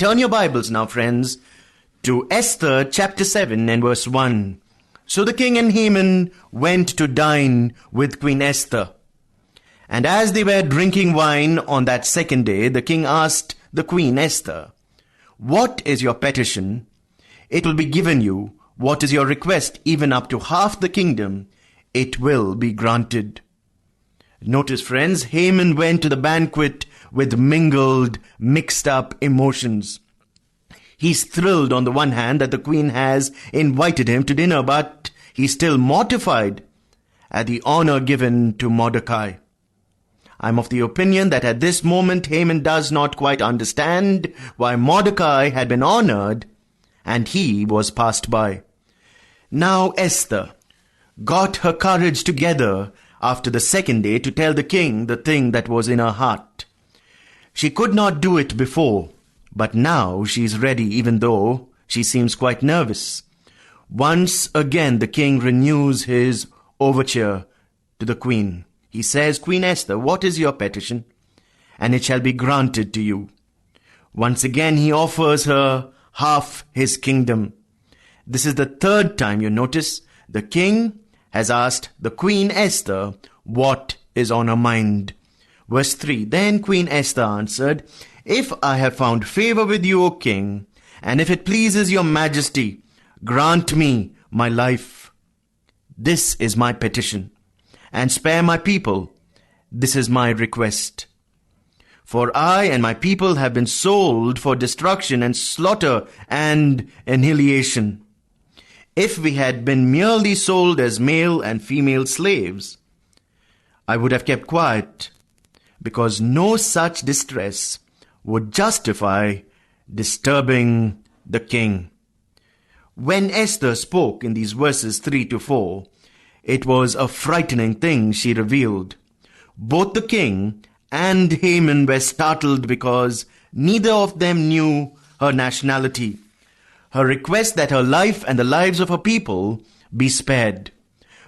Turn your Bibles now, friends, to Esther chapter 7 and verse 1. So the king and Haman went to dine with Queen Esther. And as they were drinking wine on that second day, the king asked the queen Esther, "What is your petition? It will be given you. What is your request? Even up to half the kingdom, it will be granted." Notice, friends, Haman went to the banquet with mixed up emotions. He's thrilled on the one hand that the queen has invited him to dinner, but he's still mortified at the honor given to Mordecai. I'm of the opinion that at this moment Haman does not quite understand why Mordecai had been honored and he was passed by. Now Esther got her courage together after the second day to tell the king the thing that was in her heart. She could not do it before, but now she's ready, even though she seems quite nervous. Once again the king renews his overture to the queen. He says, "Queen Esther, what is your petition? And it shall be granted to you." Once again he offers her half his kingdom. This is the third time, you notice, the king has asked the Queen Esther what is on her mind. Verse 3, "Then Queen Esther answered, 'If I have found favor with you, O king, and if it pleases your majesty, grant me my life. This is my petition, and spare my people. This is my request. For I and my people have been sold for destruction and slaughter and annihilation. If we had been merely sold as male and female slaves, I would have kept quiet, because no such distress would justify disturbing the king." When Esther spoke in these verses 3 to 4, it was a frightening thing she revealed. Both the king and Haman were startled because neither of them knew her nationality. Her request that her life and the lives of her people be spared.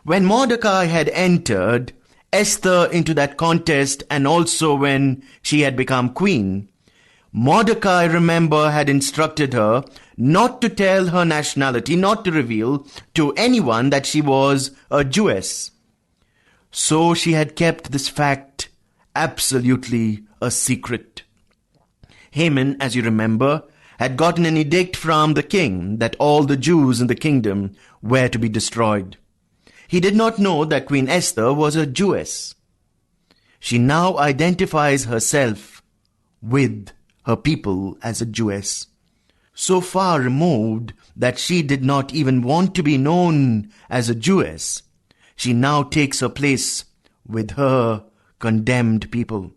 When Mordecai had entered Esther into that contest, and also when she had become queen, Mordecai, remember, had instructed her not to tell her nationality, not to reveal to anyone that she was a Jewess. So she had kept this fact absolutely a secret. Haman, as you remember, had gotten an edict from the king that all the Jews in the kingdom were to be destroyed. He did not know that Queen Esther was a Jewess. She now identifies herself with her people as a Jewess, so far removed that she did not even want to be known as a Jewess. She now takes her place with her condemned people.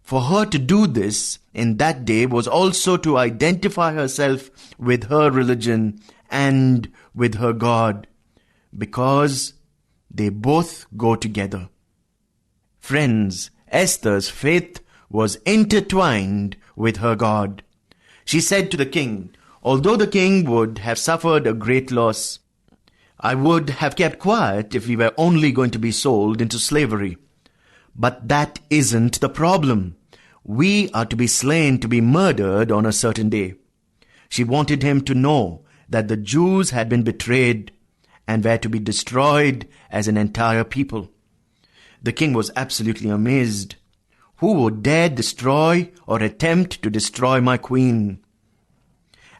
For her to do this in that day was also to identify herself with her religion and with her God, because they both go together. Friends, Esther's faith was intertwined with her God. She said to the king, "Although the king would have suffered a great loss, I would have kept quiet if we were only going to be sold into slavery. But that isn't the problem. We are to be slain, to be murdered on a certain day." She wanted him to know that the Jews had been betrayed and were to be destroyed as an entire people. The king was absolutely amazed. Who would dare destroy or attempt to destroy my queen?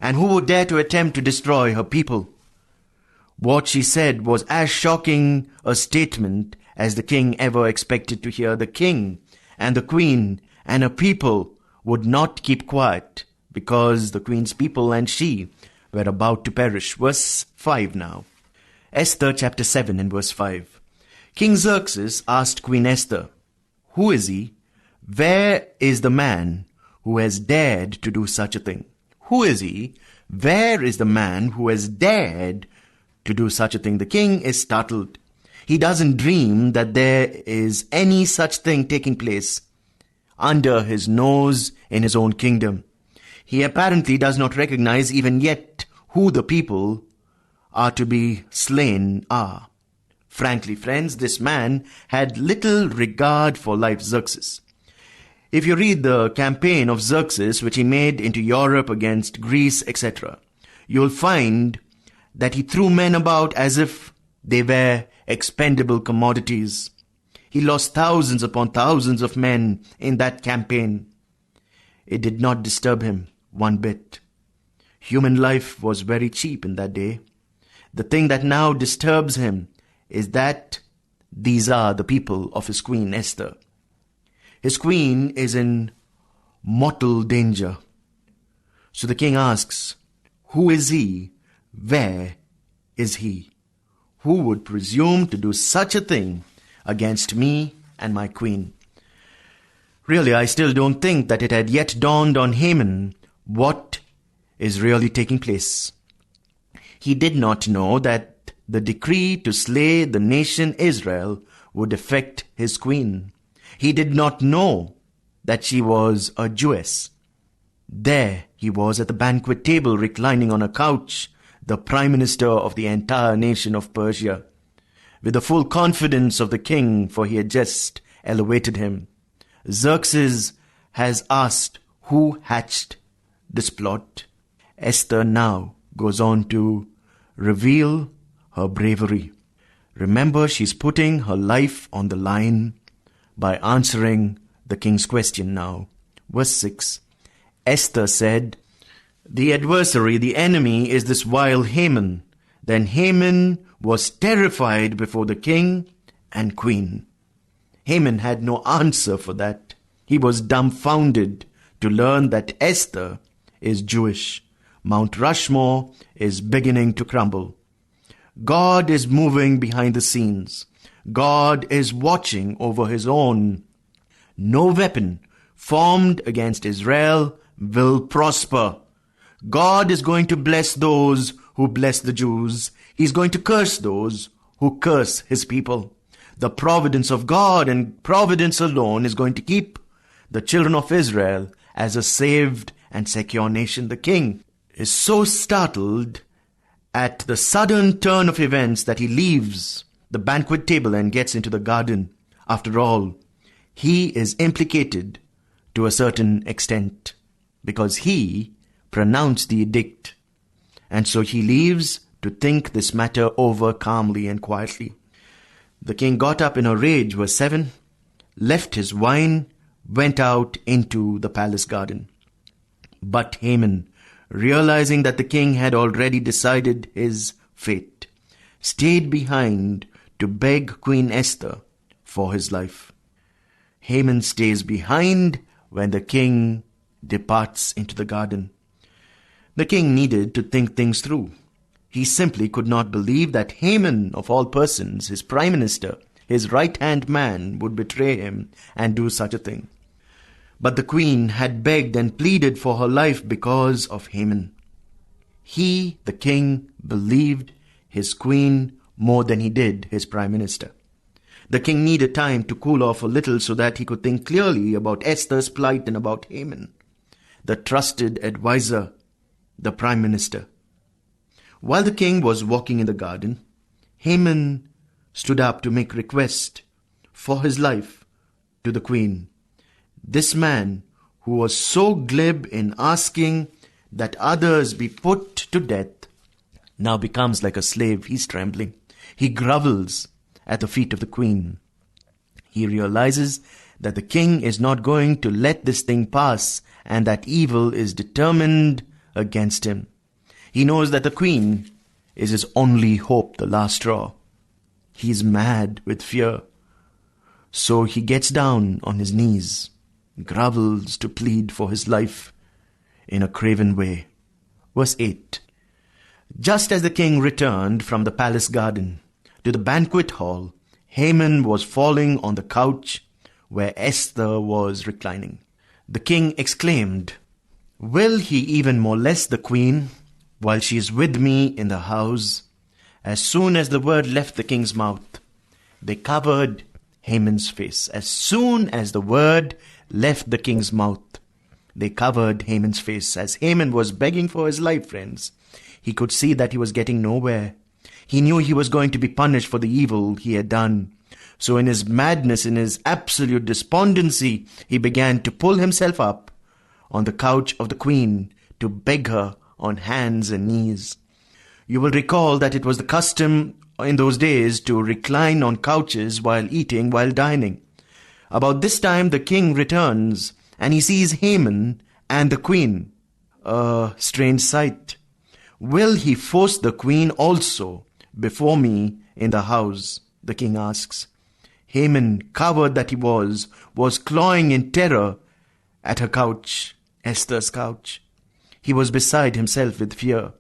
And who would dare to attempt to destroy her people? What she said was as shocking a statement as the king ever expected to hear. The king and the queen and her people would not keep quiet, because the queen's people and she were about to perish. Verse 5 now. Esther chapter 7 and verse 5. King Xerxes asked Queen Esther, "Who is he? Where is the man who has dared to do such a thing?" Who is he? Where is the man who has dared to do such a thing? The king is startled. He doesn't dream that there is any such thing taking place under his nose in his own kingdom. He apparently does not recognize even yet who the people are to be slain are. Frankly, friends, this man had little regard for life. Xerxes. If you read the campaign of Xerxes, which he made into Europe against Greece, etc., you'll find that he threw men about as if they were expendable commodities. He lost thousands upon thousands of men in that campaign. It did not disturb him one bit. Human life was very cheap in that day. The thing that now disturbs him is that these are the people of his queen Esther. His queen is in mortal danger. So the king asks, who is he? Where is he? Who would presume to do such a thing against me and my queen? Really, I still don't think that it had yet dawned on Haman what is really taking place. He did not know that the decree to slay the nation Israel would affect his queen. He did not know that she was a Jewess. There he was at the banquet table, reclining on a couch, the prime minister of the entire nation of Persia, with the full confidence of the king, for he had just elevated him. Xerxes has asked who hatched this plot. Esther now goes on to reveal her bravery. Remember, she's putting her life on the line by answering the king's question now. Verse 6. Esther said, the adversary, the enemy, is this vile Haman. Then Haman was terrified before the king and queen. Haman had no answer for that. He was dumbfounded to learn that Esther is Jewish. Mount Rushmore is beginning to crumble. God is moving behind the scenes. God is watching over his own. No weapon formed against Israel will prosper. God is going to bless those who bless the Jews. He's going to curse those who curse his people. The providence of God and providence alone is going to keep the children of Israel as a saved and secure nation. The king is so startled at the sudden turn of events that he leaves the banquet table and gets into the garden. After all, he is implicated to a certain extent because he pronounced the edict. And so he leaves to think this matter over calmly and quietly. The king got up in a rage, verse 7, left his wine, went out into the palace garden. But Haman, realizing that the king had already decided his fate, stayed behind to beg Queen Esther for his life. Haman stays behind when the king departs into the garden. The king needed to think things through. He simply could not believe that Haman, of all persons, his prime minister, his right-hand man, would betray him and do such a thing. But the queen had begged and pleaded for her life because of Haman. He, the king, believed his queen more than he did his prime minister. The king needed time to cool off a little so that he could think clearly about Esther's plight and about Haman, the trusted advisor, the prime minister. While the king was walking in the garden, Haman stood up to make request for his life to the queen. This man, who was so glib in asking that others be put to death, now becomes like a slave. He's trembling. He grovels at the feet of the queen. He realizes that the king is not going to let this thing pass and that evil is determined against him. He knows that the queen is his only hope, the last straw. He's mad with fear. So he gets down on his knees, grovels to plead for his life in a craven way. Verse 8. Just as the king returned from the palace garden to the banquet hall, Haman was falling on the couch where Esther was reclining. The king exclaimed, "Will he even molest the queen while she is with me in the house?" As soon as the word left the king's mouth, they covered Haman's face. As soon as the word left the king's mouth, they covered Haman's face. As Haman was begging for his life, friends, he could see that he was getting nowhere. He knew he was going to be punished for the evil he had done. So in his madness, in his absolute despondency, he began to pull himself up on the couch of the queen to beg her on hands and knees. You will recall that it was the custom in those days to recline on couches while eating, while dining. About this time the king returns and he sees Haman and the queen. A strange sight. Will he force the queen also before me in the house? The king asks. Haman, coward that he was clawing in terror at her couch, Esther's couch. He was beside himself with fear.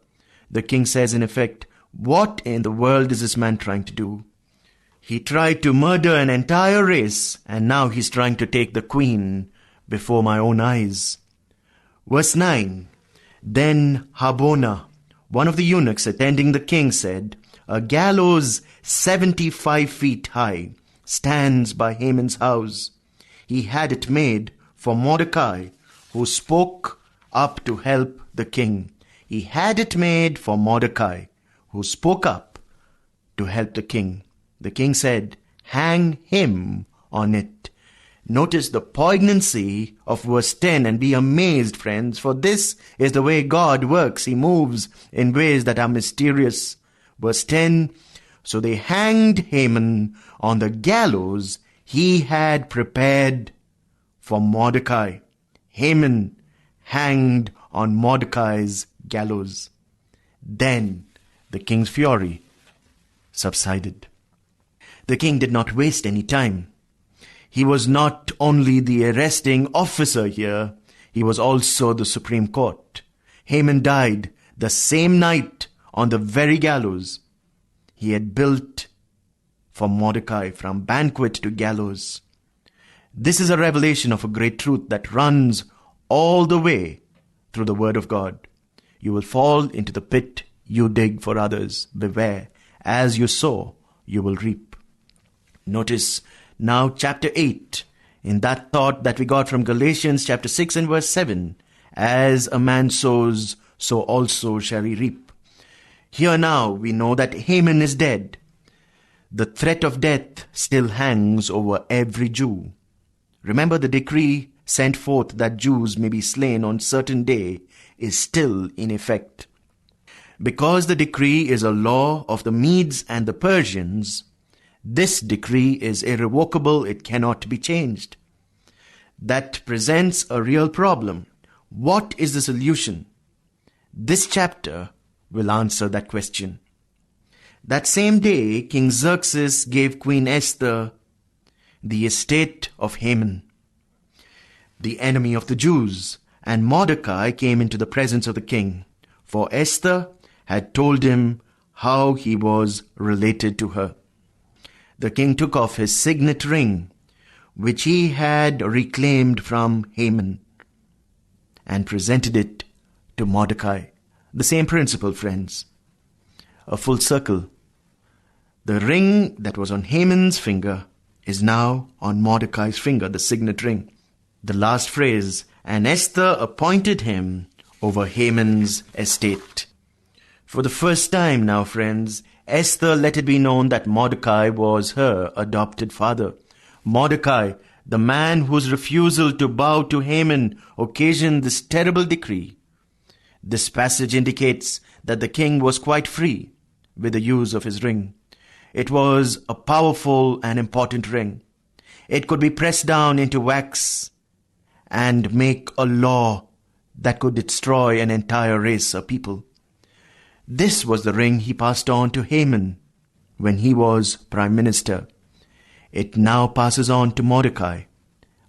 The king says in effect, what in the world is this man trying to do? He tried to murder an entire race, and now he's trying to take the queen before my own eyes. Verse 9. Then Harbona, one of the eunuchs attending the king, said, a gallows 75 feet high stands by Haman's house. He had it made for Mordecai, who spoke up to help the king. He had it made for Mordecai, who spoke up to help the king. The king said, hang him on it. Notice the poignancy of verse 10 and be amazed, friends, for this is the way God works. He moves in ways that are mysterious. Verse 10, so they hanged Haman on the gallows he had prepared for Mordecai. Haman hanged on Mordecai's gallows. Then the king's fury subsided. The king did not waste any time. He was not only the arresting officer here, he was also the Supreme Court. Haman died the same night on the very gallows he had built for Mordecai, from banquet to gallows. This is a revelation of a great truth that runs all the way through the Word of God. You will fall into the pit you dig for others. Beware, as you sow, you will reap. Notice now chapter 8, in that thought that we got from Galatians chapter 6 and verse 7, as a man sows, so also shall he reap. Here now we know that Haman is dead. The threat of death still hangs over every Jew. Remember, the decree sent forth that Jews may be slain on certain day is still in effect. Because the decree is a law of the Medes and the Persians, this decree is irrevocable, it cannot be changed. That presents a real problem. What is the solution? This chapter will answer that question. That same day, King Xerxes gave Queen Esther the estate of Haman, the enemy of the Jews, and Mordecai came into the presence of the king, for Esther had told him how he was related to her. The king took off his signet ring, which he had reclaimed from Haman, and presented it to Mordecai. The same principle, friends. A full circle. The ring that was on Haman's finger is now on Mordecai's finger, the signet ring. The last phrase, and Esther appointed him over Haman's estate. For the first time now, friends, Esther let it be known that Mordecai was her adopted father. Mordecai, the man whose refusal to bow to Haman occasioned this terrible decree. This passage indicates that the king was quite free with the use of his ring. It was a powerful and important ring. It could be pressed down into wax and make a law that could destroy an entire race of people. This was the ring he passed on to Haman when he was prime minister. It now passes on to Mordecai.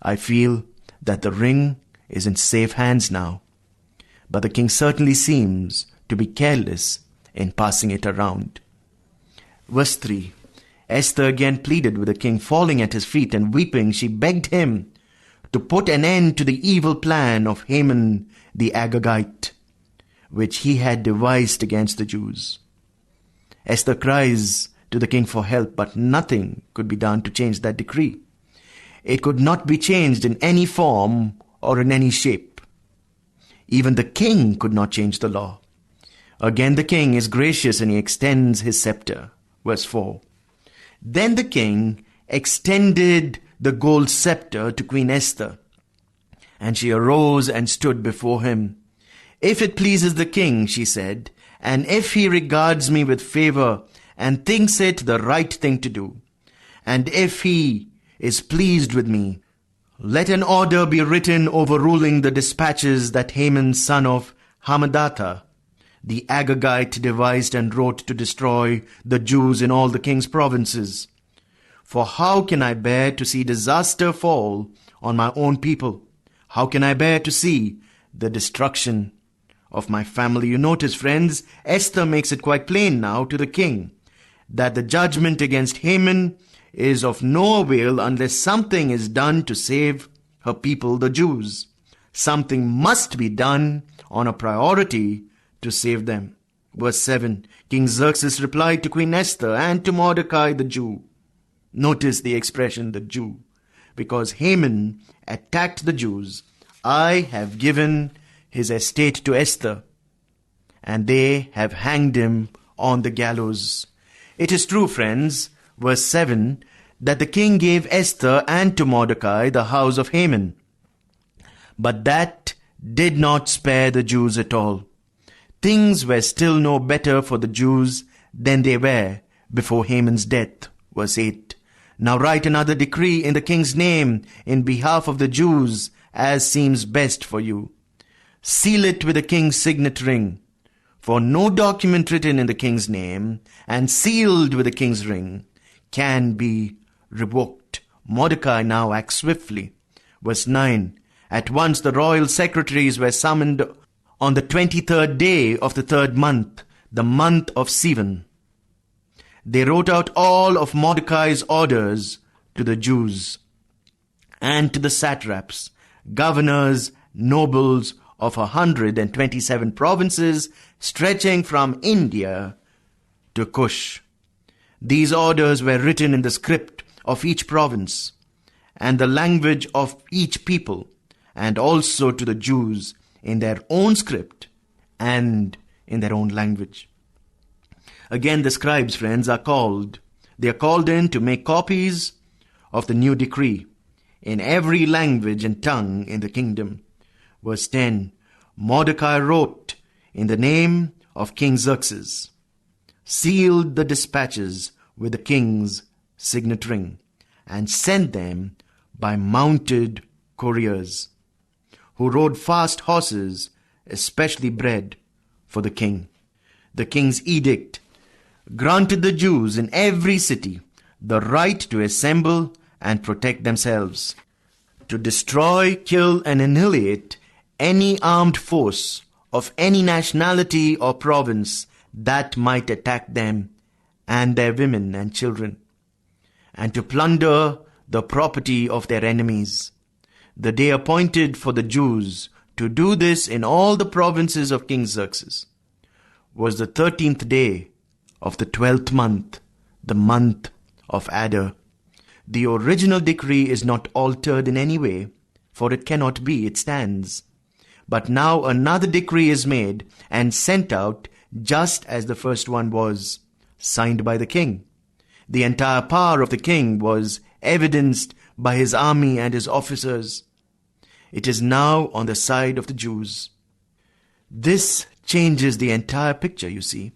I feel that the ring is in safe hands now. But the king certainly seems to be careless in passing it around. Verse 3. Esther again pleaded with the king, falling at his feet and weeping. She begged him to put an end to the evil plan of Haman the Agagite, which he had devised against the Jews. Esther cries to the king for help, but nothing could be done to change that decree. It could not be changed in any form or in any shape. Even the king could not change the law. Again the king is gracious and he extends his scepter. Verse 4. Then the king extended the gold scepter to Queen Esther, and she arose and stood before him. "If it pleases the king," she said, "and if he regards me with favor and thinks it the right thing to do, and if he is pleased with me, let an order be written overruling the dispatches that Haman son of Hammedatha, the Agagite, devised and wrote to destroy the Jews in all the king's provinces. For how can I bear to see disaster fall on my own people? How can I bear to see the destruction of my family?" You notice, friends, Esther makes it quite plain now to the king that the judgment against Haman is of no avail unless something is done to save her people, the Jews. Something must be done on a priority to save them. Verse 7, King Xerxes replied to Queen Esther and to Mordecai the Jew. Notice the expression, the Jew. Because Haman attacked the Jews, I have given his estate to Esther, and they have hanged him on the gallows. It is true, friends, verse 7, that the king gave Esther and to Mordecai the house of Haman. But that did not spare the Jews at all. Things were still no better for the Jews than they were before Haman's death. Verse 8. Now write another decree in the king's name in behalf of the Jews as seems best for you. Seal it with the king's signet ring. For no document written in the king's name and sealed with the king's ring can be revoked. Mordecai now acts swiftly. Verse 9. At once the royal secretaries were summoned on the 23rd day of the 3rd month, the month of Sivan. They wrote out all of Mordecai's orders to the Jews and to the satraps, governors, nobles of 127 provinces stretching from India to Cush. These orders were written in the script of each province and the language of each people, and also to the Jews in their own script and in their own language. Again, the scribes, friends, are called. They are called in to make copies of the new decree in every language and tongue in the kingdom. Verse 10, Mordecai wrote in the name of King Xerxes, sealed the dispatches with the king's signet ring, and sent them by mounted couriers, who rode fast horses, especially bred for the king. The king's edict granted the Jews in every city the right to assemble and protect themselves, to destroy, kill, and annihilate any armed force of any nationality or province that might attack them and their women and children, and to plunder the property of their enemies. The day appointed for the Jews to do this in all the provinces of King Xerxes was the 13th day of the 12th month, the month of Adar. The original decree is not altered in any way, for it cannot be, it stands. But now another decree is made and sent out just as the first one was, signed by the king. The entire power of the king was evidenced by his army and his officers. It is now on the side of the Jews. This changes the entire picture, you see.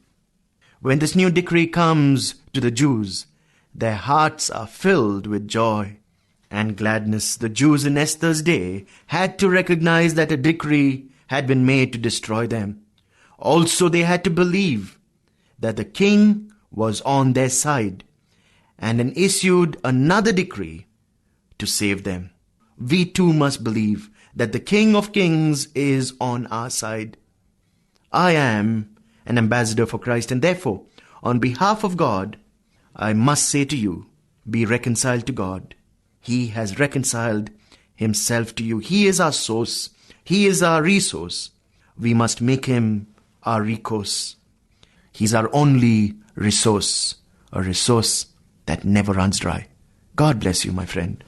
When this new decree comes to the Jews, their hearts are filled with joy and gladness. The Jews in Esther's day had to recognize that a decree had been made to destroy them. Also, they had to believe that the king was on their side and then issued another decree to save them. We too must believe that the King of Kings is on our side. I am an ambassador for Christ, and therefore, on behalf of God, I must say to you, be reconciled to God. He has reconciled himself to you. He is our source. He is our resource. We must make him our recourse. He's our only resource, a resource that never runs dry. God bless you, my friend.